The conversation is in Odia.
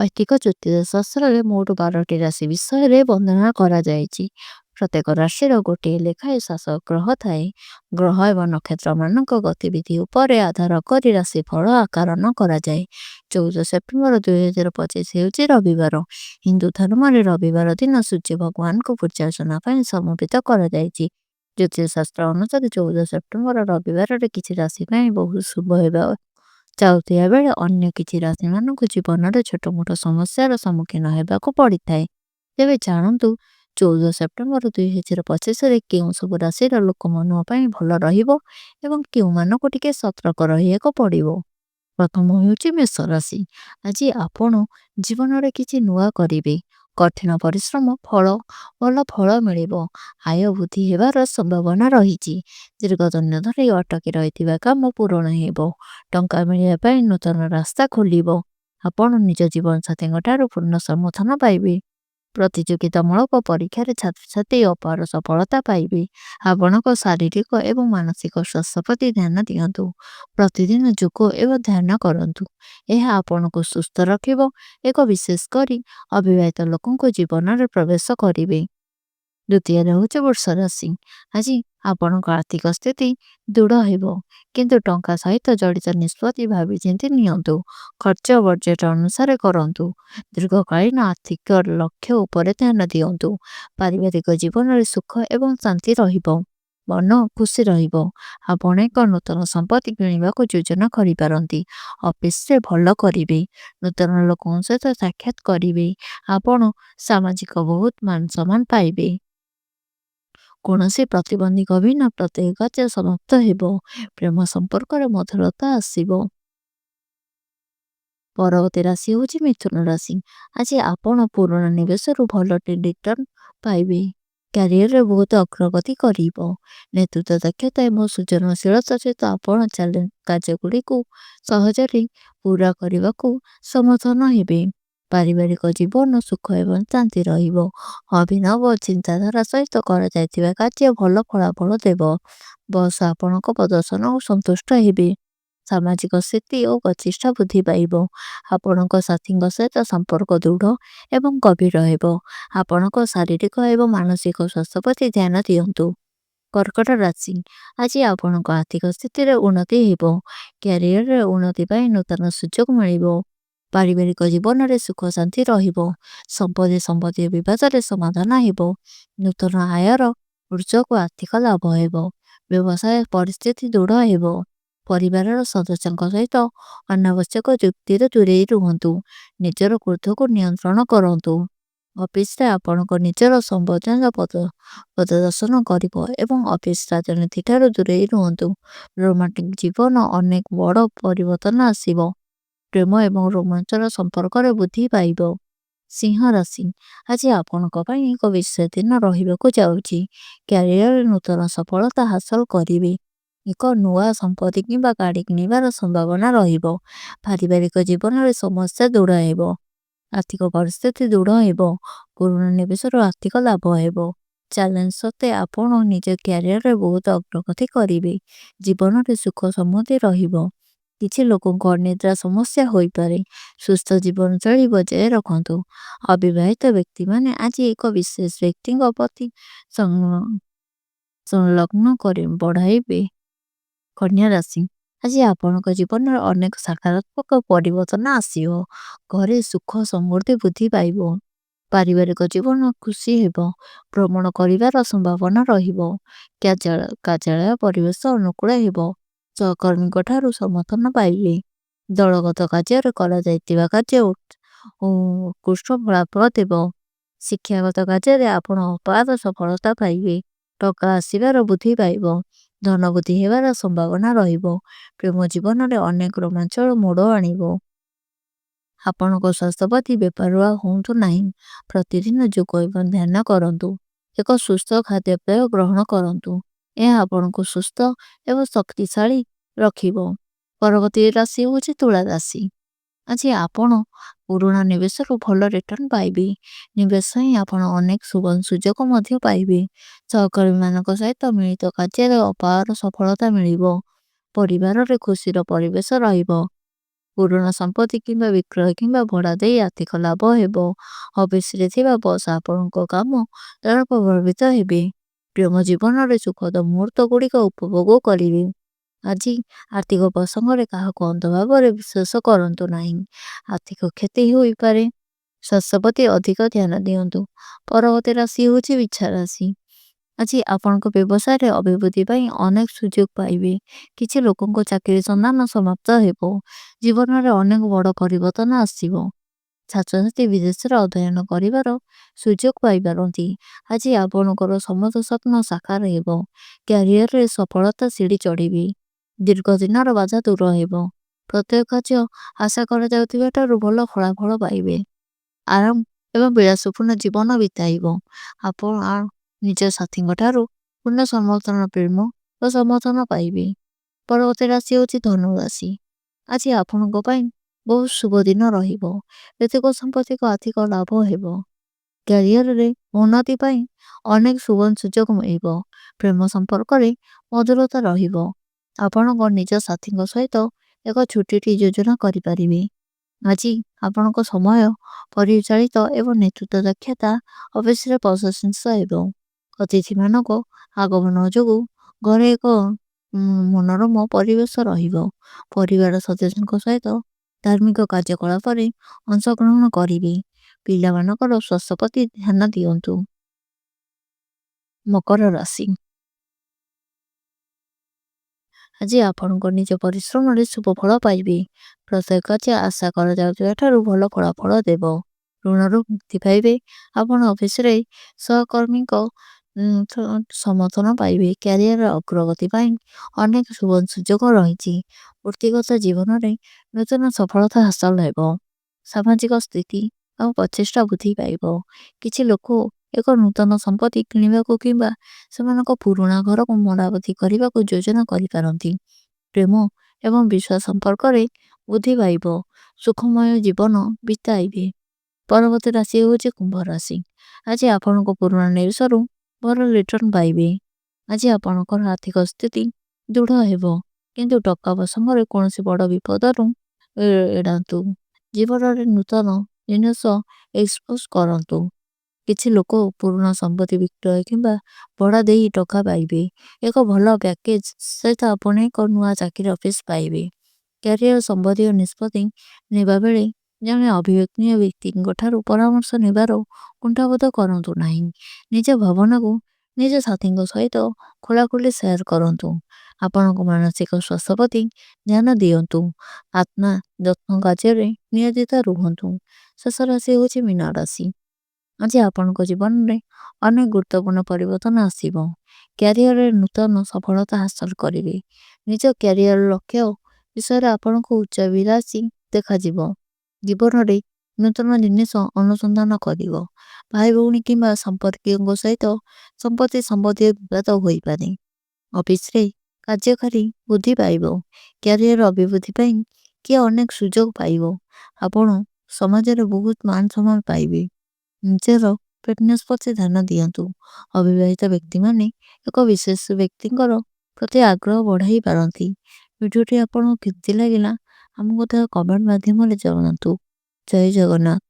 ଐତିକ ଜ୍ୟୋତିଷ ଶାସ୍ତ୍ରରେ ମୋଟ 12ଟି ରାଶି ବିଷୟରେ ବର୍ଣ୍ଣନା କରାଯାଇଛି। ପ୍ରତ୍ୟେକ ରାଶିର ଗୋଟିଏ ଲେଖାଏଁ ଶାସକ ଗ୍ରହ ଥାଏ। ଗ୍ରହ ଏବଂ ନକ୍ଷତ୍ରମାନଙ୍କ ଗତିବିଧି ଉପରେ ଆଧାର କରି ରାଶିଫଳ ଆକଳନ କରାଯାଏ। 14 ସେପ୍ଟେମ୍ବର 2025 ହେଉଛି ରବିବାର। ହିନ୍ଦୁ ଧର୍ମରେ ରବିବାର ଦିନ ସୂର୍ଯ୍ୟ ଭଗବାନଙ୍କୁ ପୂଜାର୍ଚ୍ଚନା ପାଇଁ ସମର୍ପିତ କରାଯାଇଛି। ଜ୍ୟୋତିଷ ଶାସ୍ତ୍ର ଅନୁସାରେ 14 ସେପ୍ଟେମ୍ବର ରବିବାରରେ କିଛି ରାଶି ପାଇଁ ବହୁତ ଶୁଭ ହେବା ଯାଉଥିବା ବେଳେ ଅନ୍ୟ କିଛି ରାଶିମାନଙ୍କୁ ଜୀବନରେ ଛୋଟ ମୋଟ ସମସ୍ୟାର ସମ୍ମୁଖୀନ ହେବାକୁ ପଡ଼ିଥାଏ। ତେବେ ଜାଣନ୍ତୁ 14 ସେପ୍ଟେମ୍ବର 2025ରେ କେଉଁ ସବୁ ରାଶିର ଲୋକମାନଙ୍କ ପାଇଁ ଭଲ ରହିବ ଏବଂ କେଉଁମାନଙ୍କୁ ଟିକେ ସତର୍କ ରହିବାକୁ ପଡ଼ିବ। ପ୍ରଥମ ହେଉଛି ମେଷ ରାଶି। ଆଜି ଆପଣ ଜୀବନରେ କିଛି ନୂଆ କରିବେ। କଠିନ ପରିଶ୍ରମ ଭଲ ଫଳ ମିଳିବ। ଆୟ ବୃଦ୍ଧି ହେବାର ସମ୍ଭାବନା ରହିଛି। ଦୀର୍ଘ ଦିନ ଧରି ଅଟକି ରହିଥିବା କାମ ପୂରଣ ହେବ। ଟଙ୍କା ମିଳିବା ପାଇଁ ନୂତନ ରାସ୍ତା ଖୋଲିବ। ଆପଣ ନିଜ ଜୀବନସାଥୀଙ୍କ ଠାରୁ ପୂର୍ଣ୍ଣ ସମର୍ଥନ ପାଇବେ। ପ୍ରତିଯୋଗିତାମୂଳକ ପରୀକ୍ଷାରେ ଛାତ୍ରଛାତ୍ରୀ ଅପାର ସଫଳତା ପାଇବେ। ଆପଣଙ୍କ ଶାରୀରିକ ଏବଂ ମାନସିକ ସ୍ୱାସ୍ଥ୍ୟ ପ୍ରତି ଧ୍ୟାନ ଦିଅନ୍ତୁ। ପ୍ରତିଦିନ ଯୋଗ ଏବଂ ଧ୍ୟାନ କରନ୍ତୁ। ଏହା ଆପଣଙ୍କୁ ସୁସ୍ଥ ରଖିବ। ଏକ ବିଶେଷ କରି ଅବିବାହିତ ଲୋକଙ୍କୁ ଜୀବନରେ ପ୍ରବେଶ କରିବେ। ଦ୍ୱିତୀୟରେ ହେଉଛି ବୃଷ ରାଶି। ଆଜି ଆପଣଙ୍କ ଆର୍ଥିକ ସ୍ଥିତି ଦୃଢ଼ ହେବ, କିନ୍ତୁ ଟଙ୍କା ସହିତ ଜଡ଼ିତ ନିଷ୍ପତ୍ତି ଭାବିଚିନ୍ତି ନିଅନ୍ତୁ। ଖର୍ଚ୍ଚ ବଜେଟ୍ ଅନୁସାରେ କରନ୍ତୁ। ଦୀର୍ଘକାଳୀନ ଆର୍ଥିକ ଲକ୍ଷ୍ୟ ଉପରେ ଧ୍ୟାନ ଦିଅନ୍ତୁ। ପାରିବାରିକ ଜୀବନରେ ସୁଖ ଏବଂ ଶାନ୍ତି ରହିବ। ମନ ଖୁସି ରହିବ। ଆପଣ ଏକ ନୂତନ ସମ୍ପତ୍ତି କିଣିବାକୁ ଯୋଜନା କରିପାରନ୍ତି। ଅଫିସରେ ଭଲ କରିବେ। ନୂତନ ଲୋକଙ୍କ ସହିତ ସାକ୍ଷାତ କରିବେ। ଆପଣ ସାମାଜିକ ବହୁତ ମାନ ସମ୍ମାନ ପାଇବେ। କୌଣସି ପ୍ରତିବନ୍ଧକ ବିନା ପ୍ରତ୍ୟେକ କାର୍ଯ୍ୟ ସମାପ୍ତ ହେବ। ପ୍ରେମ ସମ୍ପର୍କରେ ମଧୁରତା ଆସିବ। ପରବର୍ତ୍ତୀ ରାଶି ହେଉଛି ମିଥୁନ ରାଶି। ଆଜି ଆପଣ ପୁରୁଣା ନିବେଶରୁ ଭଲ ରିଟର୍ଣ୍ଣ ପାଇବେ। କ୍ୟାରିୟରରେ ବହୁତ ଅଗ୍ରଗତି କରିବ। ନେତୃତ୍ୱ ଦକ୍ଷତା ଏବଂ ସୃଜନଶୀଳତା ସହିତ ଆପଣ କାର୍ଯ୍ୟଗୁଡ଼ିକୁ ସହଜରେ ପୂରା କରିବାକୁ ସମର୍ଥନ ହେବେ। ପାରିବାରିକ ଜୀବନ ସୁଖ ଏବଂ ଶାନ୍ତି ରହିବ। ଅଭିନବ ଚିନ୍ତାଧାରା ସହିତ କରାଯାଇଥିବା କାର୍ଯ୍ୟ ଭଲ ଫଳାଫଳ ଦେବ। ବସ୍ ଆପଣଙ୍କ ପ୍ରଦର୍ଶନକୁ ସନ୍ତୁଷ୍ଟ ହେବେ। ସାମାଜିକ ସ୍ଥିତି ଓ ପ୍ରତିଷ୍ଠା ବୃଦ୍ଧି ପାଇବ। ଆପଣଙ୍କ ସାଥୀଙ୍କ ସହିତ ସମ୍ପର୍କ ଦୃଢ଼ ଏବଂ ଗଭୀର ହେବ। ଆପଣଙ୍କ ଶାରୀରିକ ଏବଂ ମାନସିକ ସ୍ୱାସ୍ଥ୍ୟ ପ୍ରତି ଧ୍ୟାନ ଦିଅନ୍ତୁ। କର୍କଟ ରାଶି। ଆଜି ଆପଣଙ୍କ ଆର୍ଥିକ ସ୍ଥିତିରେ ଉନ୍ନତି ହେବ। କ୍ୟାରିୟରରେ ଉନ୍ନତି ପାଇଁ ନୂତନ ସୁଯୋଗ ମିଳିବ। ପାରିବାରିକ ଜୀବନରେ ସୁଖ ଶାନ୍ତି ରହିବ। ସମ୍ପତ୍ତି ବିବାଦରେ ସମାଧାନ ହେବ। ନୂତନ ଆୟର ଉତ୍ସକୁ ଆର୍ଥିକ ଲାଭ ହେବ। ବ୍ୟବସାୟ ପରିସ୍ଥିତି ଦୃଢ଼ ହେବ। ପରିବାରର ସଦସ୍ୟଙ୍କ ସହିତ ଅନାବଶ୍ୟକ ଯୁକ୍ତିରେ ଦୂରେଇ ରୁହନ୍ତୁ। ନିଜର କ୍ରୋଧକୁ ନିୟନ୍ତ୍ରଣ କରନ୍ତୁ। ଅଫିସରେ ଆପଣଙ୍କ ନିଜର ସମ୍ବେଦନଶୀଳତା ପ୍ରଦର୍ଶନ କରିବ ଏବଂ ଅଫିସ ରାଜନୀତି ଠାରୁ ଦୂରେଇ ରୁହନ୍ତୁ। ରୋମାଣ୍ଟିକ ଜୀବନ ଅନେକ ବଡ଼ ପରିବର୍ତ୍ତନ ଆସିବ। ପ୍ରେମ ଏବଂ ରୋମାଞ୍ଚର ସମ୍ପର୍କରେ ବୃଦ୍ଧି ପାଇବ। ସିଂହ ରାଶି। ଆଜି ଆପଣଙ୍କ ପାଇଁ ଏକ ବିଶେଷ ଦିନ ରହିବାକୁ ଯାଉଛି। କ୍ୟାରିୟରରେ ନୂତନ ସଫଳତା ହାସଲ କରିବେ। ଏକ ନୂଆ ସମ୍ପତ୍ତି କିମ୍ବା ଗାଡ଼ି କିଣିବାର ସମ୍ଭାବନା ରହିବ। ପାରିବାରିକ ଜୀବନରେ ସମସ୍ୟା ଦୂର ହେବ। ଆର୍ଥିକ ପରିସ୍ଥିତି ଦୃଢ଼ ହେବ। ପୁରୁଣା ନିବେଶରୁ ଆର୍ଥିକ ଲାଭ ହେବ। ଚ୍ୟାଲେଞ୍ଜ ସତ୍ତ୍ୱେ ଆପଣ ନିଜ କ୍ୟାରିୟରରେ ବହୁତ ଅଗ୍ରଗତି କରିବେ। ଜୀବନରେ ସୁଖ ସମୃଦ୍ଧି ରହିବ। କିଛି ଲୋକଙ୍କ ଅନିଦ୍ରା ସମସ୍ୟା ହୋଇପାରେ। ସୁସ୍ଥ ଜୀବନଶୈଳୀ ବଜାୟ ରଖନ୍ତୁ। ଅବିବାହିତ ବ୍ୟକ୍ତିମାନେ ଆଜି ଏକ ବିଶେଷ ବ୍ୟକ୍ତିଙ୍କ ପ୍ରତି ସଂଲଗ୍ନ ବଢ଼ାଇବେ। କନ୍ୟା ରାଶି। ଆଜି ଆପଣଙ୍କ ଜୀବନରେ ଅନେକ ସକାରାତ୍ମକ ପରିବର୍ତ୍ତନ ଆସିବ। ଘରେ ସୁଖ ସମୃଦ୍ଧି ବୃଦ୍ଧି ପାଇବ। ପାରିବାରିକ ଜୀବନ ଖୁସି ହେବ। ଭ୍ରମଣ କରିବାର ସମ୍ଭାବନା ରହିବ। କାର୍ଯ୍ୟାଳୟ ପରିବେଶ ଅନୁକୂଳ ହେବ। ସହକର୍ମୀଙ୍କ ଠାରୁ ସମର୍ଥନ ପାଇବେ। ଦଳଗତ କାର୍ଯ୍ୟରେ କରାଯାଇଥିବା କାର୍ଯ୍ୟ ଉତ୍କୃଷ୍ଟ ଫଳାଫଳ ଦେବ। ଶିକ୍ଷାଗତ କାର୍ଯ୍ୟରେ ଆପଣ ଅପାର ସଫଳତା ପାଇବେ। ଟଙ୍କା ଆସିବାର ବୃଦ୍ଧି ପାଇବ। ଧନ ବୃଦ୍ଧି ହେବାର ସମ୍ଭାବନା ରହିବ। ପ୍ରେମ ଜୀବନରେ ଅନେକ ରୋମାଞ୍ଚର ମୋଡ଼ ଆଣିବ। ଆପଣଙ୍କ ସ୍ୱାସ୍ଥ୍ୟ ପ୍ରତି ବେପରୁଆ ହୁଅନ୍ତୁ ନାହିଁ। ପ୍ରତିଦିନ ଯୋଗ ଏବଂ ଧ୍ୟାନ କରନ୍ତୁ। ଏକ ସୁସ୍ଥ ଖାଦ୍ୟପେୟ ଗ୍ରହଣ କରନ୍ତୁ। ଏହା ଆପଣଙ୍କୁ ସୁସ୍ଥ ଏବଂ ଶକ୍ତିଶାଳୀ ରଖିବ। ପରବର୍ତ୍ତୀ ରାଶି ହେଉଛି ତୁଳା ରାଶି। ଆଜି ଆପଣ ପୁରୁଣା ନିବେଶରୁ ଭଲ ରିଟର୍ଣ୍ଣ ପାଇବେ। ନିବେଶ ହିଁ ଆପଣ ଅନେକ ସୁଯୋଗ ମଧ୍ୟ ପାଇବେ। ସହକର୍ମୀମାନଙ୍କ ସହିତ ମିଳିତ କାର୍ଯ୍ୟରେ ଅପାର ସଫଳତା ମିଳିବ। ପରିବାରରେ ଖୁସିର ପରିବେଶ ରହିବ। ପୁରୁଣା ସମ୍ପତ୍ତି କିମ୍ବା ବିକ୍ରୟ କିମ୍ବା ଭଡ଼ା ଦେଇ ଆର୍ଥିକ ଲାଭ ହେବ। ଅଫିସରେ ଥିବା ବସ୍ ଆପଣଙ୍କ କାମ ଦ୍ୱାରା ପ୍ରଭାବିତ ହେବେ। ପ୍ରେମ ଜୀବନରେ ସୁଖଦ ମୁହୂର୍ତ୍ତ ଗୁଡ଼ିକ ଉପଭୋଗ କରିବେ। ଆଜି ଆର୍ଥିକ ପ୍ରସଙ୍ଗରେ କାହାକୁ ଅନ୍ଧ ଭାବରେ ବିଶ୍ୱାସ କରନ୍ତୁ ନାହିଁ। ଆର୍ଥିକ କ୍ଷତି ହୋଇପାରେ। ସ୍ୱାସ୍ଥ୍ୟ ପ୍ରତି ଅଧିକ ଧ୍ୟାନ ଦିଅନ୍ତୁ। ପରବର୍ତ୍ତୀ ରାଶି ହେଉଛି ବିଛା ରାଶି। ଆଜି ଆପଣଙ୍କ ବ୍ୟବସାୟରେ ଅଭିବୃଦ୍ଧି ପାଇଁ ଅନେକ ସୁଯୋଗ ପାଇବେ। କିଛି ଲୋକଙ୍କ ଚାକିରି ସନ୍ଧାନ ସମାପ୍ତ ହେବ। ଜୀବନରେ ଅନେକ ବଡ଼ ପରିବର୍ତ୍ତନ ଆସିବ। ଛାତ୍ରଛାତ୍ରୀ ବିଦେଶରେ ଅଧ୍ୟୟନ କରିବାର ସୁଯୋଗ ପାଇପାରନ୍ତି। ଆଜି ଆପଣଙ୍କର ସମସ୍ତ ସ୍ୱପ୍ନ ସାକାର ହେବ। କ୍ୟାରିୟରରେ ସଫଳତା ସିଡ଼ି ଚଢ଼ିବେ। ଦୀର୍ଘ ଦିନର ବାଧା ଦୂର ହେବ। ପ୍ରତ୍ୟେକ କାର୍ଯ୍ୟ ଆଶା କରାଯାଉଥିବା ଠାରୁ ଭଲ ଫଳାଫଳ ପାଇବେ। ଆରାମ ଏବଂ ବିଳାସପୂର୍ଣ୍ଣ ଜୀବନ ବିତାଇବ। ଆପଣ ନିଜ ସାଥୀଙ୍କ ଠାରୁ ପୂର୍ଣ୍ଣ ସମର୍ଥନ ପ୍ରେମ ଓ ସମର୍ଥନ ପାଇବେ। ପରବର୍ତ୍ତୀ ରାଶି ହେଉଛି ଧନୁ ରାଶି। ଆଜି ଆପଣଙ୍କ ପାଇଁ ବହୁତ ଶୁଭ ଦିନ ରହିବ। କେତେକ ସାମ୍ପ୍ରତିକ ଆର୍ଥିକ ଲାଭ ହେବ। କ୍ୟାରିୟରରେ ଉନ୍ନତି ପାଇଁ ଅନେକ ସୁବର୍ଣ୍ଣ ସୁଯୋଗ ମିଳିବ। ପ୍ରେମ ସମ୍ପର୍କରେ ମଧୁରତା ରହିବ। ଆପଣଙ୍କ ନିଜ ସାଥୀଙ୍କ ସହିତ ଏକ ଛୁଟିଟି ଯୋଜନା କରିପାରିବେ। ଆଜି ଆପଣଙ୍କ ସମୟ ପରିଚାଳିତ ଏବଂ ନେତୃତ୍ୱ ଦକ୍ଷତା ଅଫିସରେ ପ୍ରଶଂସା ହେବ। ଅତିଥିମାନଙ୍କ ଆଗମନ ଯୋଗୁଁ ଘରେ ଏକ ମନୋରମ ପରିବେଶ ରହିବ। ପରିବାର ସଦସ୍ୟଙ୍କ ସହିତ ଧାର୍ମିକ କାର୍ଯ୍ୟକଳାପରେ ଅଂଶଗ୍ରହଣ କରିବେ। ପିଲାମାନଙ୍କର ସ୍ୱାସ୍ଥ୍ୟ ପ୍ରତି ଧ୍ୟାନ ଦିଅନ୍ତୁ। ମକର ରାଶି। ଆଜି ଆପଣଙ୍କ ନିଜ ପରିଶ୍ରମରେ ଶୁଭ ଫଳ ପାଇବେ। ପ୍ରତ୍ୟେକ କାର୍ଯ୍ୟ ଆଶା କରାଯାଉଥିବା ଠାରୁ ଭଲ ଫଳାଫଳ ଦେବ। ଋଣରୁ ମୁକ୍ତି ପାଇବେ। ଆପଣ ଅଫିସରେ ସହକର୍ମୀଙ୍କ ସମର୍ଥନ ପାଇବେ। କ୍ୟାରିୟର ଅଗ୍ରଗତି ପାଇଁ ଅନେକ ସୁବର୍ଣ୍ଣ ସୁଯୋଗ ରହିଛି। ବୃତ୍ତିଗତ ଜୀବନରେ ନୂତନ ସଫଳତା ହାସଲ ହେବ। ସାମାଜିକ ସ୍ଥିତି ଆଉ ପ୍ରଚେଷ୍ଟା ବୃଦ୍ଧି ପାଇବ। କିଛି ଲୋକ ଏକ ନୂତନ ସମ୍ପତ୍ତି କିଣିବାକୁ କିମ୍ବା ସେମାନଙ୍କ ପୁରୁଣା ଘରକୁ ମରାମତି କରିବାକୁ ଯୋଜନା କରିପାରନ୍ତି। ପ୍ରେମ ଏବଂ ବିଶ୍ୱାସ ସମ୍ପର୍କରେ ବୃଦ୍ଧି ପାଇବ। ସୁଖମୟ ଜୀବନ ବିତାଇବେ। ପରବର୍ତ୍ତୀ ରାଶି ହେଉଛି କୁମ୍ଭ ରାଶି। ଆଜି ଆପଣଙ୍କ ପୁରୁଣା ନିବେଶରୁ ଭଲ ରିଟର୍ଣ୍ଣ ପାଇବେ। ଆଜି ଆପଣଙ୍କର ଆର୍ଥିକ ସ୍ଥିତି ଦୃଢ଼ ହେବ। କିନ୍ତୁ ଟଙ୍କା ପ୍ରସଙ୍ଗରେ କୌଣସି ବଡ଼ ବିପଦରୁ ଏଡ଼ାନ୍ତୁ। ଜୀବନରେ ନୂତନ ଜିନିଷ ଏକ୍ସପୋଜ କରନ୍ତୁ। କିଛି ଲୋକ ପୁରୁଣା ସମ୍ପତ୍ତି ବିକ୍ରୟ କିମ୍ବା ଭଡ଼ା ଦେଇ ଟଙ୍କା ପାଇବେ। ଏକ ଭଲ ପ୍ୟାକେଜ ସହିତ ଆପଣ ଏକ ନୂଆ ଚାକିରି ଅଫିସ ପାଇବେ। କ୍ୟାରିୟର ସମ୍ବନ୍ଧୀୟ ନିଷ୍ପତ୍ତି ନେବା ବେଳେ ଜଣେ ଅଭିଜ୍ଞ ବ୍ୟକ୍ତିଙ୍କ ଠାରୁ ପରାମର୍ଶ ନେବାର କୁଣ୍ଠାବୋଧ କରନ୍ତୁ ନାହିଁ। ନିଜ ଭାବନାକୁ ନିଜ ସାଥୀଙ୍କ ସହିତ ଖୋଲାଖୋଲି ସେୟାର କରନ୍ତୁ। ଆପଣଙ୍କ ମାନସିକ ସ୍ୱାସ୍ଥ୍ୟ ପ୍ରତି ଧ୍ୟାନ ଦିଅନ୍ତୁ। ଆତ୍ମା ଯତ୍ନ କାର୍ଯ୍ୟରେ ନିୟୋଜିତ ରୁହନ୍ତୁ। ଶେଷ ରାଶି ହେଉଛି ମୀନ ରାଶି। ଆଜି ଆପଣଙ୍କ ଜୀବନରେ ଅନେକ ଗୁରୁତ୍ୱପୂର୍ଣ୍ଣ ପରିବର୍ତ୍ତନ ଆସିବ। କ୍ୟାରିୟରରେ ନୂତନ ସଫଳତା ହାସଲ କରିବେ। ନିଜ କ୍ୟାରିୟର ଲକ୍ଷ୍ୟ ବିଷୟରେ ଆପଣଙ୍କୁ ଉଚ୍ଚାଭିଳାଷୀ ଦେଖାଯିବ। ଜୀବନରେ ନୂତନ ଜିନିଷ ଅନୁସନ୍ଧାନ କରିବ। ଭାଇ ଭଉଣୀ କିମ୍ବା ସମ୍ପର୍କୀୟଙ୍କ ସହିତ ସମ୍ପତ୍ତି ସମ୍ବନ୍ଧୀୟ ବିବାଦ ହୋଇପାରେ। ଅଫିସରେ କାର୍ଯ୍ୟକାରୀ ବୃଦ୍ଧି ପାଇବ। କ୍ୟାରିୟର ଅଭିବୃଦ୍ଧି ପାଇଁ କିଏ ଅନେକ ସୁଯୋଗ ପାଇବ। ଆପଣ ସମାଜରେ ବହୁତ ମାନ ସମ୍ମାନ ପାଇବେ। ନିଜର ଫିଟନେସ୍ ପ୍ରତି ଧ୍ୟାନ ଦିଅନ୍ତୁ। ଅବିବାହିତ ବ୍ୟକ୍ତିମାନେ ଏକ ବିଶେଷ ବ୍ୟକ୍ତିଙ୍କର ପ୍ରତି ଆଗ୍ରହ ବଢ଼ାଇ ପାରନ୍ତି। ଭିଡ଼ିଓଟି ଆପଣଙ୍କୁ କେମିତି ଲାଗିଲା ଆମକୁ କମେଣ୍ଟ ମାଧ୍ୟମରେ ଜଣାନ୍ତୁ। ଜୟ ଜଗନ୍ନାଥ।